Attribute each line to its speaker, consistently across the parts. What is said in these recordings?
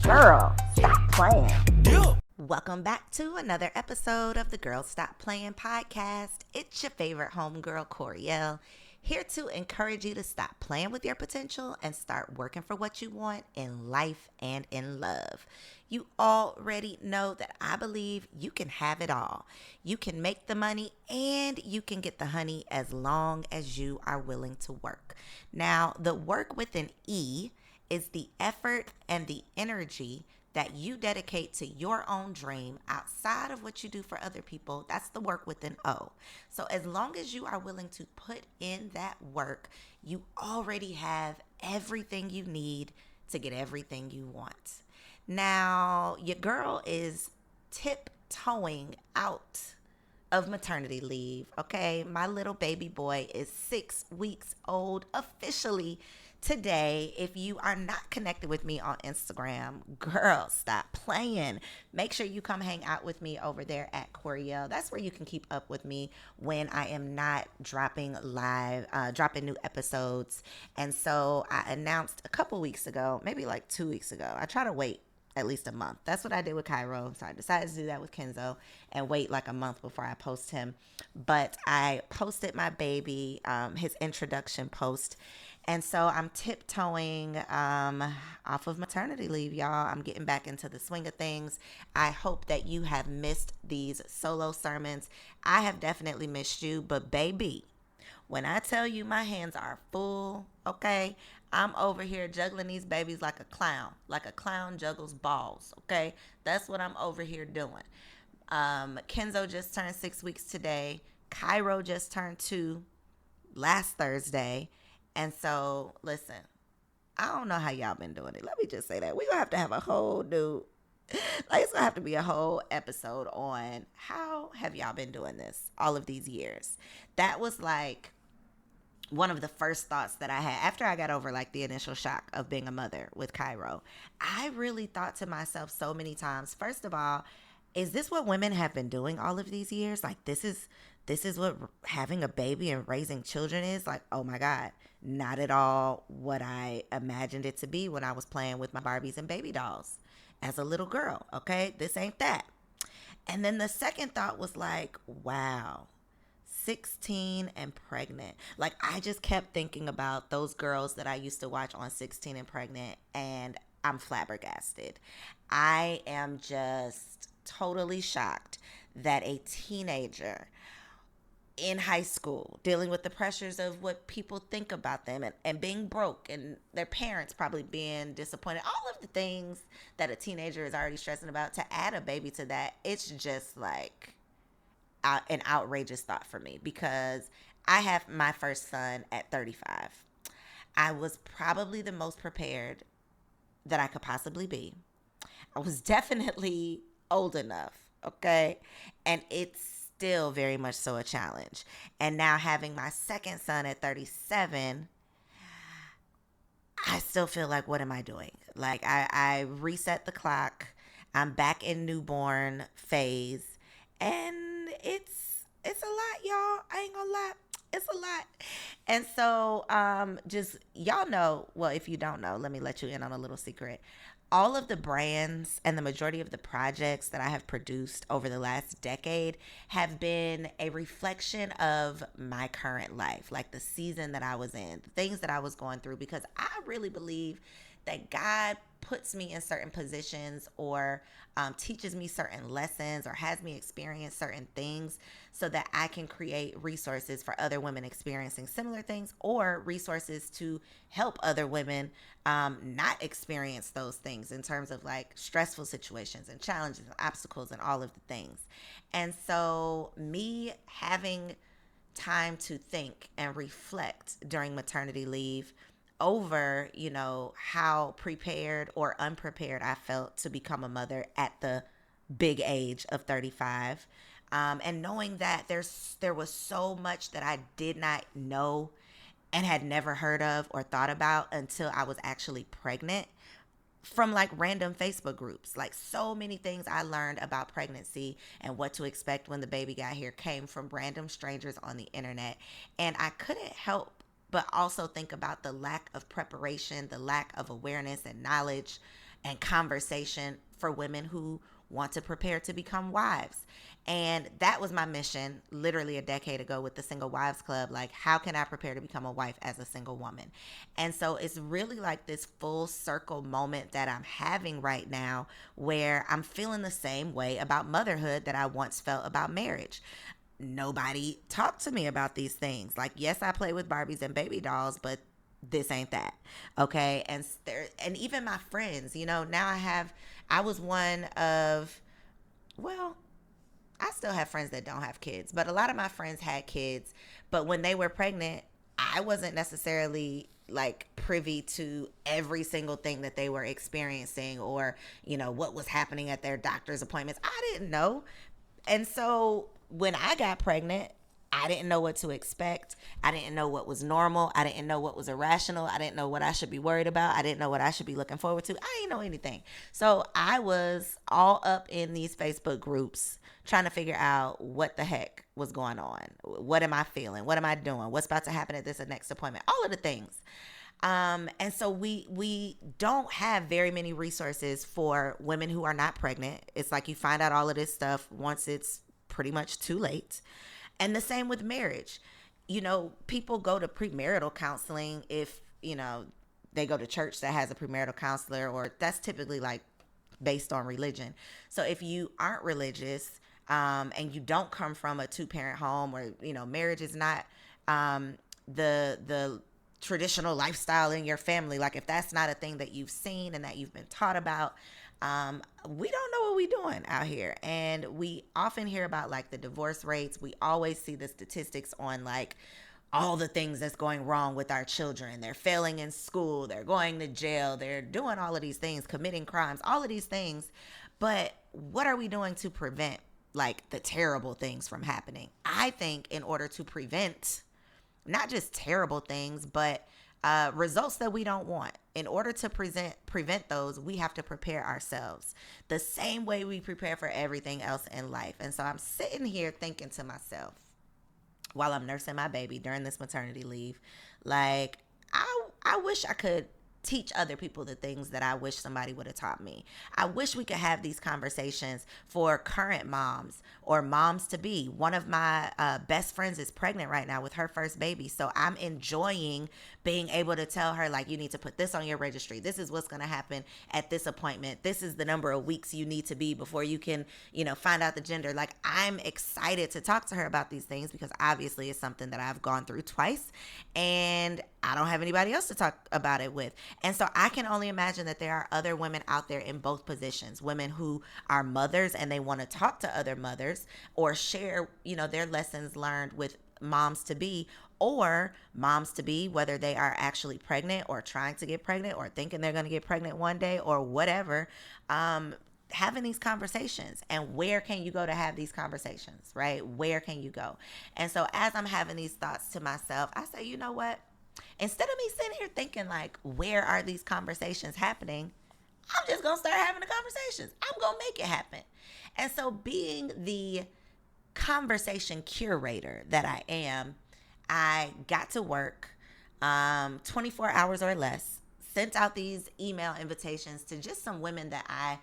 Speaker 1: Girl, stop playing.
Speaker 2: Welcome back to another episode of the Girl Stop Playing podcast. It's your favorite homegirl, Coriel, here to encourage you to stop playing with your potential and start working for what you want in life and in love. You already know that I believe you can have it all. You can make the money and you can get the honey as long as you are willing to work. Now, the work with an E is the effort and the energy that you dedicate to your own dream outside of what you do for other people. That's the work with an O. So as long as you are willing to put in that work, you already have everything you need to get everything you want. Now, your girl is tiptoeing out of maternity leave, okay? My little baby boy is 6 weeks old officially today. If you are not connected with me on Instagram, girl, stop playing. Make sure you come hang out with me over there at Coriel. That's where you can keep up with me when I am not dropping new episodes. And so I announced a couple weeks ago, maybe like 2 weeks ago. I try to wait at least a month. That's what I did with Cairo. So I decided to do that with Kenzo and wait like a month before I post him. But I posted my baby, his introduction post. And so I'm tiptoeing off of maternity leave, y'all. I'm getting back into the swing of things. I hope that you have missed these solo sermons. I have definitely missed you, but baby, when I tell you my hands are full, okay, I'm over here juggling these babies like a clown juggles balls, okay? That's what I'm over here doing. Kenzo just turned 6 weeks today. Cairo just turned 2 last Thursday. And so, listen, I don't know how y'all been doing it. Let me just say that. We're going to have a whole new, like, it's going to have to be a whole episode on how have y'all been doing this all of these years. That was like one of the first thoughts that I had after I got over like the initial shock of being a mother with Cairo. I really thought to myself so many times, first of all, is this what women have been doing all of these years? Like this is what having a baby and raising children is? Like, oh my God, not at all what I imagined it to be when I was playing with my Barbies and baby dolls as a little girl. Okay, this ain't that. And then the second thought was like, wow, 16 and pregnant. Like I just kept thinking about those girls that I used to watch on 16 and Pregnant, and I'm flabbergasted. I am just totally shocked that a teenager in high school dealing with the pressures of what people think about them and being broke and their parents probably being disappointed, all of the things that a teenager is already stressing about, to add a baby to that, it's just like an outrageous thought for me, because I have my first son at 35. I was probably the most prepared that I could possibly be. I was definitely old enough, okay? And it's still very much so a challenge. And now having my second son at 37, I still feel like, what am I doing? Like I reset the clock. I'm back in newborn phase. And it's a lot, y'all. I ain't gonna lie. It's a lot. And so just y'all know, well, if you don't know, let me let you in on a little secret. All of the brands and the majority of the projects that I have produced over the last decade have been a reflection of my current life, like the season that I was in, the things that I was going through, because I really believe that God puts me in certain positions or teaches me certain lessons or has me experience certain things so that I can create resources for other women experiencing similar things, or resources to help other women not experience those things in terms of like stressful situations and challenges and obstacles and all of the things. And so me having time to think and reflect during maternity leave over, how prepared or unprepared I felt to become a mother at the big age of 35. And knowing that there was so much that I did not know and had never heard of or thought about until I was actually pregnant, from like random Facebook groups. Like so many things I learned about pregnancy and what to expect when the baby got here came from random strangers on the internet. And I couldn't help but also think about the lack of preparation, the lack of awareness and knowledge and conversation for women who want to prepare to become wives. And that was my mission literally a decade ago with the Single Wives Club. Like, how can I prepare to become a wife as a single woman? And so it's really like this full circle moment that I'm having right now where I'm feeling the same way about motherhood that I once felt about marriage. Nobody talked to me about these things. Like, yes, I play with Barbies and baby dolls, but this ain't that. Okay. And even my friends, now I was one of, well, I still have friends that don't have kids, but a lot of my friends had kids. But when they were pregnant, I wasn't necessarily like privy to every single thing that they were experiencing or, what was happening at their doctor's appointments. I didn't know. And so when I got pregnant, I didn't know what to expect. I didn't know what was normal. I didn't know what was irrational. I didn't know what I should be worried about. I didn't know what I should be looking forward to. I didn't know anything. So I was all up in these Facebook groups trying to figure out what the heck was going on. What am I feeling? What am I doing? What's about to happen at this next appointment? All of the things. And so we don't have very many resources for women who are not pregnant. It's like you find out all of this stuff once it's pretty much too late. And the same with marriage. People go to premarital counseling if, they go to church that has a premarital counselor, or that's typically like based on religion. So if you aren't religious, and you don't come from a 2-parent home, or, marriage is not, the traditional lifestyle in your family. Like, if that's not a thing that you've seen and that you've been taught about, we don't know what we're doing out here. And we often hear about like the divorce rates. We always see the statistics on like all the things that's going wrong with our children. They're failing in school, they're going to jail, they're doing all of these things, committing crimes, all of these things. But what are we doing to prevent like the terrible things from happening? I think in order to prevent not just terrible things, but results that we don't want. In order to prevent those, we have to prepare ourselves the same way we prepare for everything else in life. And so I'm sitting here thinking to myself while I'm nursing my baby during this maternity leave, like, I wish I could teach other people the things that I wish somebody would have taught me. I wish we could have these conversations for current moms or moms to be. One of my best friends is pregnant right now with her first baby. So I'm enjoying being able to tell her, like, you need to put this on your registry. This is what's going to happen at this appointment. This is the number of weeks you need to be before you can, find out the gender. Like, I'm excited to talk to her about these things because obviously it's something that I've gone through twice and I don't have anybody else to talk about it with. And so I can only imagine that there are other women out there in both positions, women who are mothers and they want to talk to other mothers or share, their lessons learned with moms to be, or moms to be, whether they are actually pregnant or trying to get pregnant or thinking they're going to get pregnant one day or whatever, having these conversations. And where can you go to have these conversations, right? Where can you go? And so as I'm having these thoughts to myself, I say, you know what? Instead of me sitting here thinking like, where are these conversations happening? I'm just going to start having the conversations. I'm going to make it happen. And so being the conversation curator that I am, I got to work 24 hours or less, sent out these email invitations to just some women that I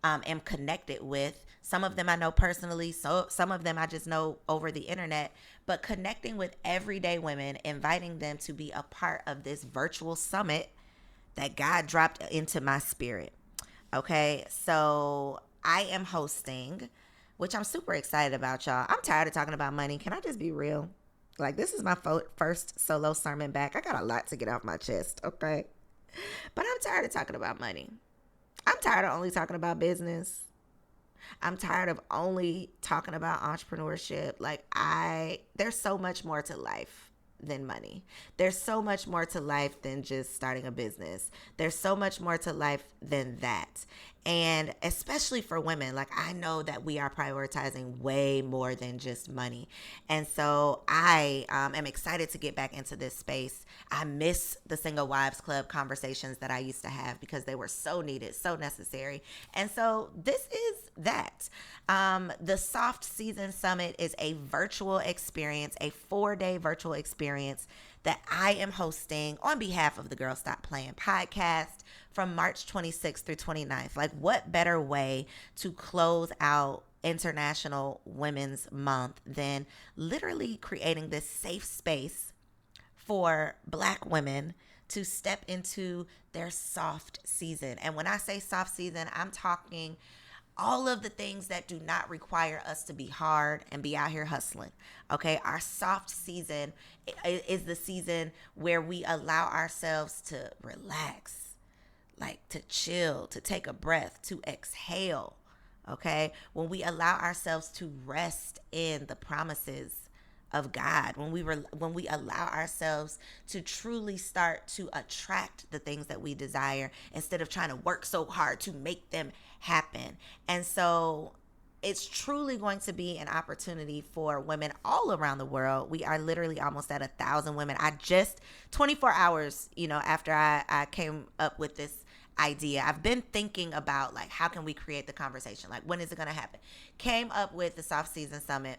Speaker 2: am connected with. Some of them I know personally, so some of them I just know over the internet, but connecting with everyday women, inviting them to be a part of this virtual summit that God dropped into my spirit. Okay, so I am hosting, which I'm super excited about, y'all. I'm tired of talking about money. Can I just be real? Like, this is my first solo sermon back. I got a lot to get off my chest, okay? But I'm tired of talking about money. I'm tired of only talking about business. I'm tired of only talking about entrepreneurship. Like, there's so much more to life than money. There's so much more to life than just starting a business. There's so much more to life than that. And especially for women, like, I know that we are prioritizing way more than just money. And so I am excited to get back into this space. I miss the Single Wives Club conversations that I used to have because they were so needed, so necessary. And so this is that. The Soft Season Summit is a virtual experience, a 4-day virtual experience that I am hosting on behalf of the Girl Stop Playing podcast from March 26th through 29th. Like, what better way to close out International Women's Month than literally creating this safe space for Black women to step into their soft season. And when I say soft season, I'm talking all of the things that do not require us to be hard and be out here hustling. Okay, our soft season is the season where we allow ourselves to relax, like to chill, to take a breath, to exhale. Okay, when we allow ourselves to rest in the promises of God, when we allow ourselves to truly start to attract the things that we desire instead of trying to work so hard to make them happen. And so it's truly going to be an opportunity for women all around the world. We are literally almost at 1,000 women. I just 24 hours, after I came up with this idea, I've been thinking about like, how can we create the conversation? Like, when is it going to happen? Came up with the Soft Season Summit.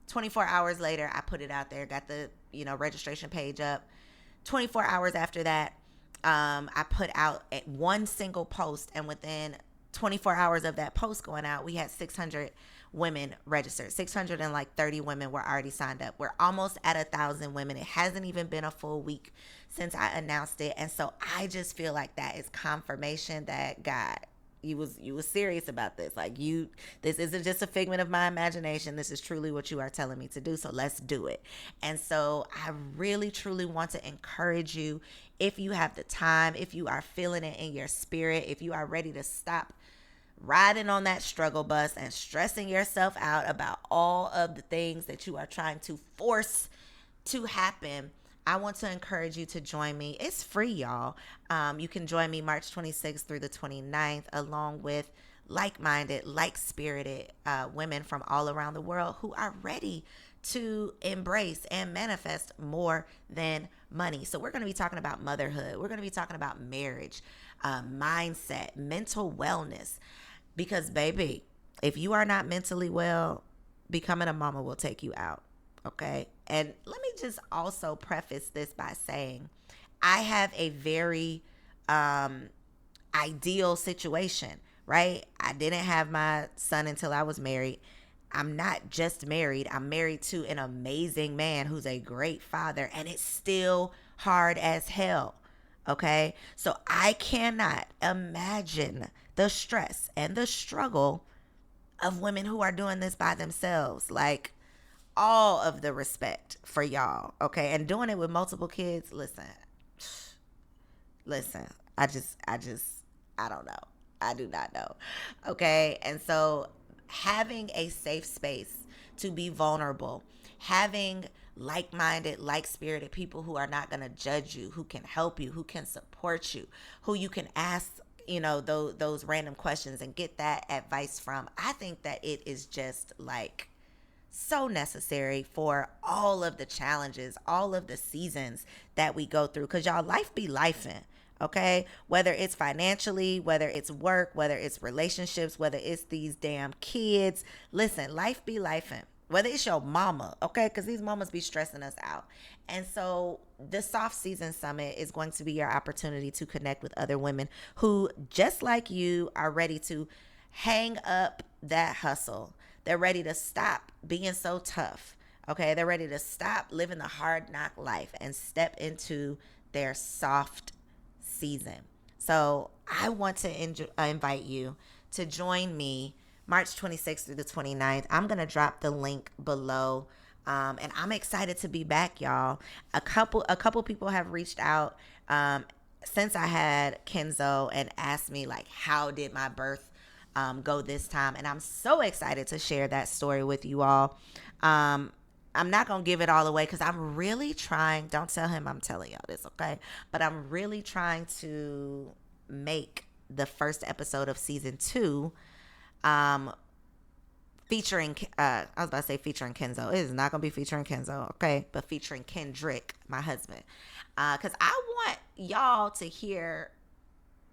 Speaker 2: 24 hours later, I put it out there, got the, registration page up. 24 hours after that, I put out one single post, and within 24 hours of that post going out, we had 600 women registered. 630 women were already signed up. We're almost at 1,000 women. It hasn't even been a full week since I announced it. And so I just feel like that is confirmation that God, you was serious about this. Like, this isn't just a figment of my imagination. This is truly what you are telling me to do. So let's do it. And so I really, truly want to encourage you, if you have the time, if you are feeling it in your spirit, if you are ready to stop riding on that struggle bus and stressing yourself out about all of the things that you are trying to force to happen, I want to encourage you to join me. It's free, y'all. You can join me March 26th through the 29th, along with like-minded, like-spirited women from all around the world who are ready to embrace and manifest more than money. So we're going to be talking about motherhood. We're going to be talking about marriage, mindset, mental wellness. Because, baby, if you are not mentally well, becoming a mama will take you out. Okay. And let me just also preface this by saying I have a very ideal situation, right? I didn't have my son until I was married. I'm not just married. I'm married to an amazing man who's a great father, and it's still hard as hell. Okay. So I cannot imagine the stress and the struggle of women who are doing this by themselves. Like, all of the respect for y'all, okay? And doing it with multiple kids, listen, I don't know. I do not know, okay? And so having a safe space to be vulnerable, having like-minded, like-spirited people who are not going to judge you, who can help you, who can support you, who you can ask, those random questions and get that advice from, I think that it is just like so necessary for all of the challenges, all of the seasons that we go through. Because y'all, life be lifing, okay? Whether it's financially, whether it's work, whether it's relationships, whether it's these damn kids. Listen, life be lifing. Whether it's your mama, okay? Because these mamas be stressing us out. And so the Soft Season Summit is going to be your opportunity to connect with other women who, just like you, are ready to hang up that hustle. They're ready to stop being so tough, okay? They're ready to stop living the hard knock life and step into their soft season. So I want to invite you to join me March 26th through the 29th. I'm going to drop the link below. And I'm excited to be back, y'all. A couple people have reached out since I had Kenzo and asked me, like, how did my birth go this time? And I'm so excited to share that story with you all. I'm not going to give it all away because I'm really trying. Don't tell him I'm telling y'all this, okay? But I'm really trying to make the first episode of season 2 featuring, I was about to say featuring Kenzo. It is not going to be featuring Kenzo, okay? But featuring Kendrick, my husband. Because I want y'all to hear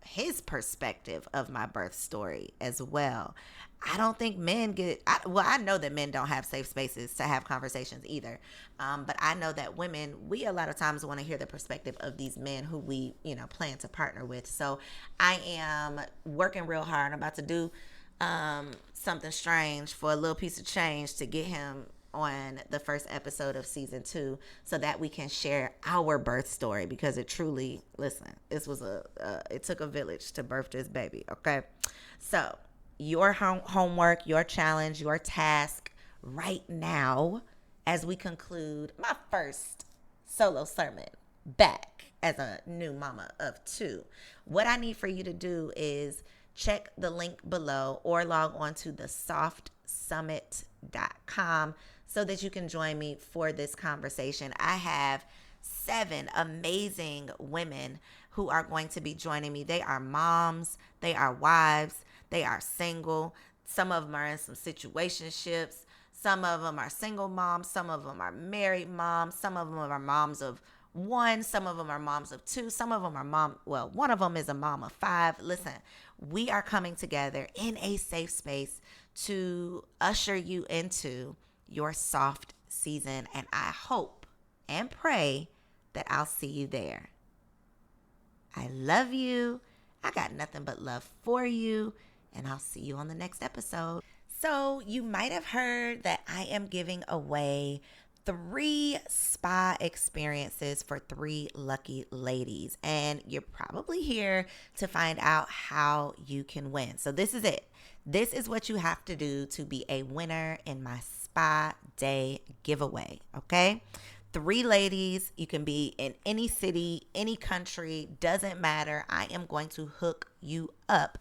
Speaker 2: his perspective of my birth story as well. I don't think men I know that men don't have safe spaces to have conversations either. But I know that women, we a lot of times want to hear the perspective of these men who we, plan to partner with. So I am working real hard. I'm about to do something strange for a little piece of change to get him on the first episode of season 2 so that we can share our birth story, because it truly, listen, it took a village to birth this baby. Okay. So your homework, your challenge, your task right now, as we conclude my first solo sermon back as a new mama of 2, what I need for you to do is check the link below or log on to thesoftsummit.com so that you can join me for this conversation. I have 7 amazing women who are going to be joining me. They are moms, they are wives, they are single. Some of them are in some situationships. Some of them are single moms. Some of them are married moms. Some of them are moms of 1. Some of them are moms of 2. Some of them are one of them is a mom of 5. Listen, we are coming together in a safe space to usher you into your soft season. And I hope and pray that I'll see you there. I love you. I got nothing but love for you. And I'll see you on the next episode. So you might have heard that I am giving away 3 spa experiences for 3 lucky ladies. And you're probably here to find out how you can win. So this is it. This is what you have to do to be a winner in my spa day giveaway. Okay? 3 ladies. You can be in any city, any country, doesn't matter. I am going to hook you up.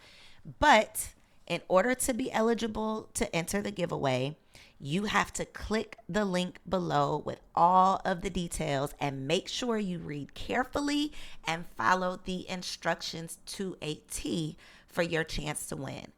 Speaker 2: But in order to be eligible to enter the giveaway, you have to click the link below with all of the details and make sure you read carefully and follow the instructions to a T for your chance to win.